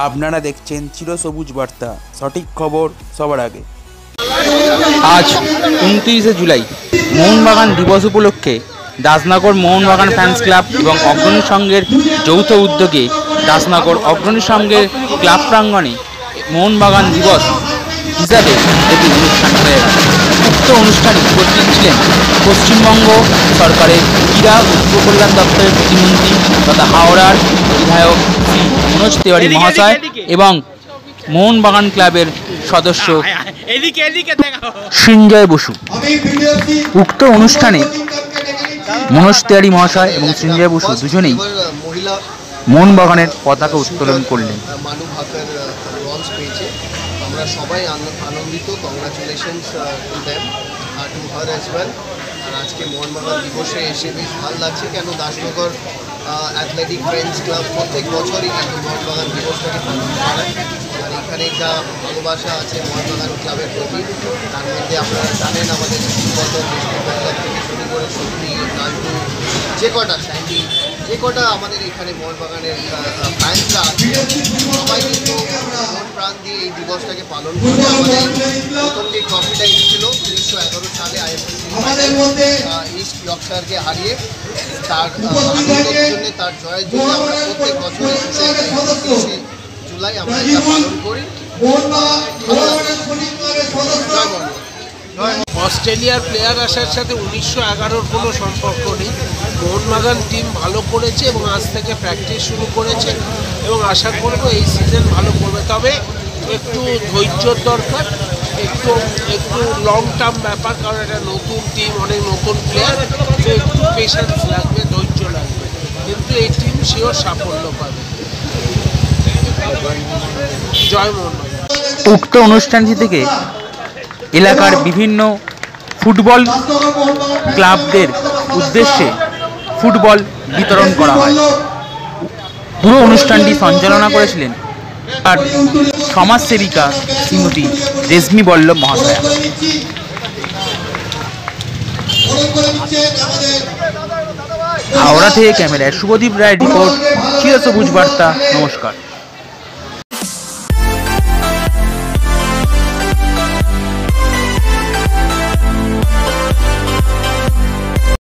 আপনারা দেখছেন চিরসবুজ বার্তা, সঠিক খবর সবার আগে। আজ 29শে জুলাই মোহনবাগান দিবস উপলক্ষে দাসনগর মোহনবাগান ফ্যান্স ক্লাব এবং অগ্রণী সংঘের যৌথ উদ্যোগে দাসনগর অগ্রণী সংঘের ক্লাব প্রাঙ্গণে মোহনবাগান দিবস হিসাবে একটি অনুষ্ঠান হয়ে গেল। উক্ত অনুষ্ঠানে উপস্থিত ছিলেন পশ্চিমবঙ্গ সরকারের ক্রীড়া ও যুব কল্যাণ দপ্তরের প্রতিমন্ত্রী তথা হাওড়ার বিধায়ক শ্রী মনোজ তেওয়ারি মহাশয় এবং মোহনবাগান ক্লাবের সদস্য সৃঞ্জয় বসু। উক্ত অনুষ্ঠানে মনোজ তেওয়ারি মহাশয় এবং সৃঞ্জয় বসু দুজনেই মোহনবাগানের পতাকা উত্তোলন করলেন। আমরা সবাই আনন্দিত, congratulations to them to her as well. আর আজকে মোহনবাগান দিবসে এসে বেশ ভালো লাগছে, কেন দাসনগর অ্যাথলেটিক ফ্রেন্ডস ক্লাব প্রত্যেক বছরই কিন্তু মোহনবাগান দিবসটাকে পালন করায়। আর এখানে যা ভালোবাসা আছে মোহনবাগান ক্লাবের প্রতি, তার মধ্যে আপনারা জানেন আমাদের স্কুলগত দৃষ্টিকোণ থেকে শুরু করে সত্যি নান্টু যে কটা স্যান্ডি যে কটা আমাদের এখানে মোহনবাগানের ফ্যান্সরা আছে সবাই কিন্তু মন প্রাণ দিয়ে এই দিবসটাকে পালন করে। আমাদের প্রথম যে ট্রফিটা এসেছিল 1911 সালে আইএফএ ইস্ট ইয়র্কশায়ারকে হারিয়ে তার আনন্দের জন্য, তার জয়ের জন্য আমরা প্রত্যেক বছর 29শে জুলাই আমরা এটা পালন করি। অস্ট্রেলিয়ার প্লেয়ার আসার সাথে 1911-র কোনো সম্পর্ক নেই। মোহনবাগান টিম ভালো করেছে এবং আজ থেকে প্র্যাকটিস শুরু করেছে এবং আশা করব এই সিজন ভালো করবে। তবে একটু ধৈর্যর দরকার, একটু লং টার্ম ব্যাপার, কারণ এটা নতুন টিম, অনেক নতুন প্লেয়ার, তো একটু পেশেন্স লাগবে, ধৈর্য লাগবে, কিন্তু এই টিম শিওর সাফল্য পাবে। জয় মোহনবাগান। উক্ত অনুষ্ঠানটি থেকে এলাকার বিভিন্ন ফুটবল ক্লাবদের উদ্দেশ্যে ফুটবল বিতরণ করা হয়। পুরো অনুষ্ঠানটি সঞ্চালনা করেছিলেন আর সমাজসেবিকা শ্রীমতী রেশমি বল্লভ মহাশয়া। হাওড়া থেকে ক্যামেরায় শুভদীপ রায় রিপোর্ট, চিরসবুজ বার্তা। নমস্কার।